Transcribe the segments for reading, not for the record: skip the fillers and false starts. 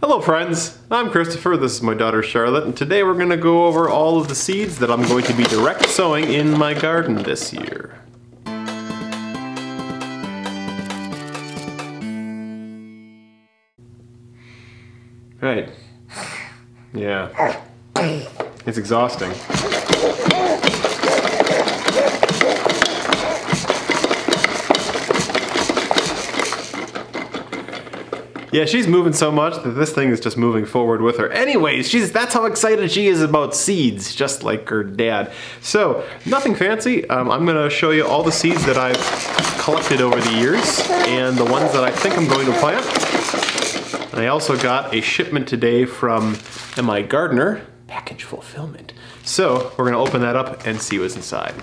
Hello friends, I'm Christopher, this is my daughter Charlotte, and today we're going to go over all of the seeds that I'm going to be direct sowing in my garden this year. Right. Yeah. It's exhausting. Yeah, she's moving so much that this thing is just moving forward with her. Anyways, that's how excited she is about seeds, just like her dad. So, nothing fancy. I'm gonna show you all the seeds that I've collected over the years and the ones that I think I'm going to plant. And I also got a shipment today from MIGardener, package fulfillment. So, we're gonna open that up and see what's inside.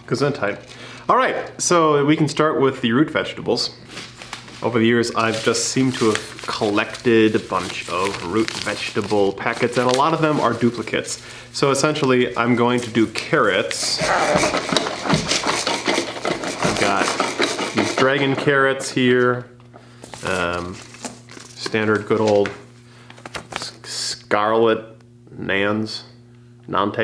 Gesundheit. All right, so we can start with the root vegetables. Over the years, I've just seemed to have collected a bunch of root vegetable packets, and a lot of them are duplicates. So essentially, I'm going to do carrots. I've got these dragon carrots here, standard good old scarlet Nantes, and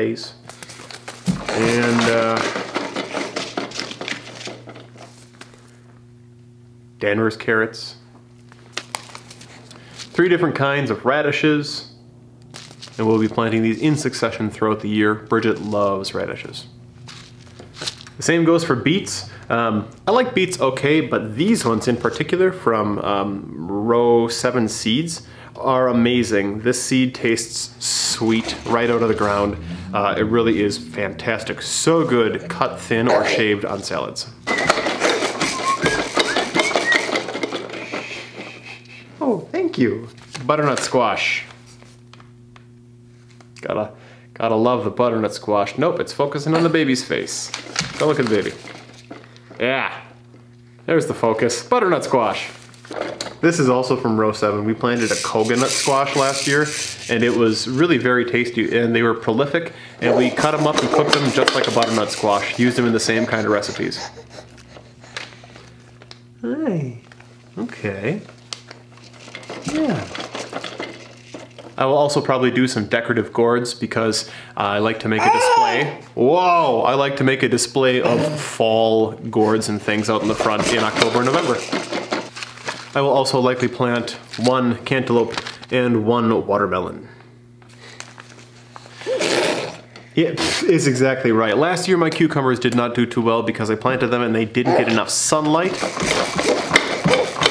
Danvers carrots, 3 different kinds of radishes, and we'll be planting these in succession throughout the year. Bridget loves radishes. The same goes for beets. I like beets okay, but these ones in particular from row 7 seeds are amazing. This seed tastes sweet right out of the ground. It really is fantastic. So good cut thin or shaved on salads. Oh, thank you. Butternut squash. Gotta love the butternut squash. Nope, it's focusing on the baby's face. Go look at the baby. Yeah, there's the focus. Butternut squash. This is also from row 7. We planted a coconut squash last year, and it was really very tasty, and they were prolific, and we cut them up and cooked them just like a butternut squash. Used them in the same kind of recipes. Hi. Okay. Yeah. I will also probably do some decorative gourds because I like to make a display. Whoa! I like to make a display of fall gourds and things out in the front in October and November. I will also likely plant 1 cantaloupe and 1 watermelon. Yeah, it's exactly right. Last year my cucumbers did not do too well because I planted them and they didn't get enough sunlight.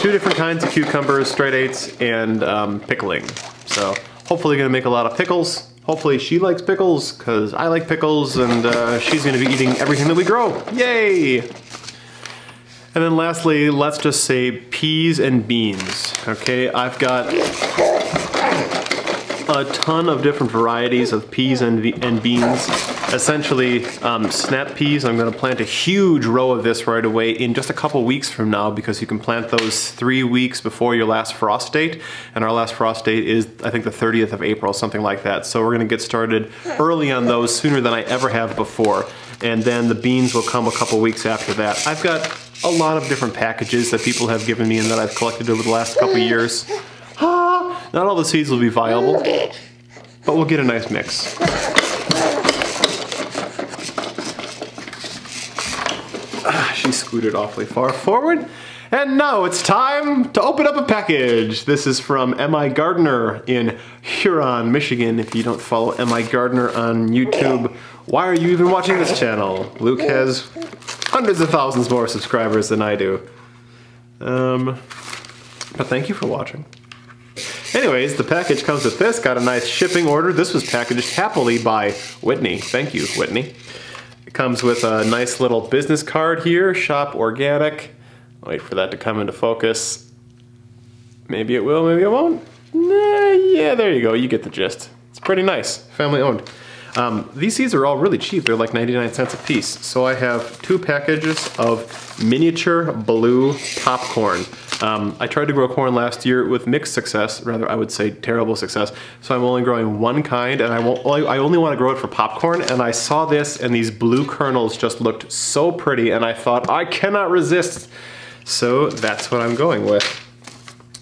2 different kinds of cucumbers, straight 8s, and pickling. So hopefully gonna make a lot of pickles. Hopefully she likes pickles, because I like pickles, and she's gonna be eating everything that we grow. Yay! And then lastly, let's just say peas and beans. Okay, I've got a ton of different varieties of peas and beans. Essentially, snap peas, I'm gonna plant a huge row of this right away in just a couple weeks from now because you can plant those 3 weeks before your last frost date. And our last frost date is, I think, the 30th of April, something like that. So we're gonna get started early on those, sooner than I ever have before. And then the beans will come a couple weeks after that. I've got a lot of different packages that people have given me and that I've collected over the last couple years. Not all the seeds will be viable, but we'll get a nice mix. She scooted awfully far forward. And now it's time to open up a package. This is from MIGardener in Huron, Michigan. If you don't follow MIGardener on YouTube, why are you even watching this channel? Luke has hundreds of thousands more subscribers than I do. But thank you for watching. Anyways, the package comes with this. Got a nice shipping order. This was packaged happily by Whitney. Thank you, Whitney. It comes with a nice little business card here. Shop organic. Wait for that to come into focus. Maybe it will, maybe it won't. Yeah, there you go. You get the gist. It's pretty nice. Family owned. These seeds are all really cheap. They're like 99 cents a piece. So I have 2 packages of miniature blue popcorn. I tried to grow corn last year with mixed success, rather I would say terrible success. So I'm only growing 1 kind, and I only want to grow it for popcorn. And I saw this, and these blue kernels just looked so pretty, and I thought I cannot resist. So that's what I'm going with.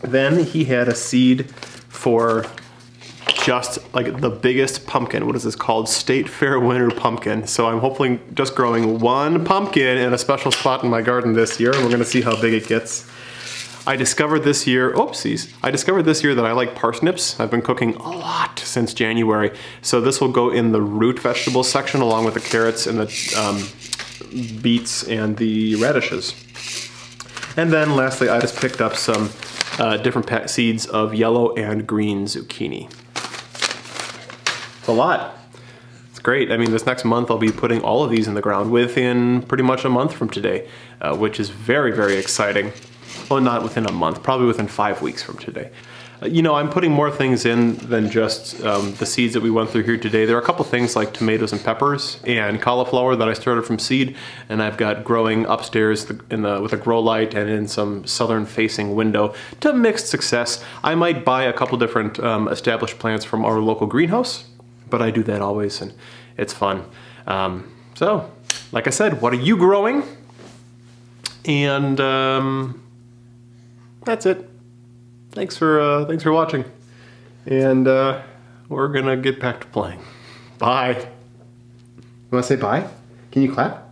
Then he had a seed for just like the biggest pumpkin. What is this called? State Fair winter pumpkin. So I'm hopefully just growing one pumpkin in a special spot in my garden this year, and we're gonna see how big it gets. I discovered this year, oopsies, I discovered this year that I like parsnips. I've been cooking a lot since January. So this will go in the root vegetables section along with the carrots and the beets and the radishes. And then lastly, I just picked up some different seeds of yellow and green zucchini. It's a lot. It's great. I mean, this next month I'll be putting all of these in the ground within pretty much a month from today, which is very, very exciting. Well, not within a month, probably within 5 weeks from today. You know, I'm putting more things in than just the seeds that we went through here today. There are a couple things like tomatoes and peppers and cauliflower that I started from seed, and I've got growing upstairs with a grow light and in some southern facing window to mixed success. I might buy a couple different established plants from our local greenhouse, but I do that always, and it's fun. So, like I said, what are you growing? And that's it. Thanks for watching, and we're gonna get back to playing. Bye. You wanna say bye? Can you clap?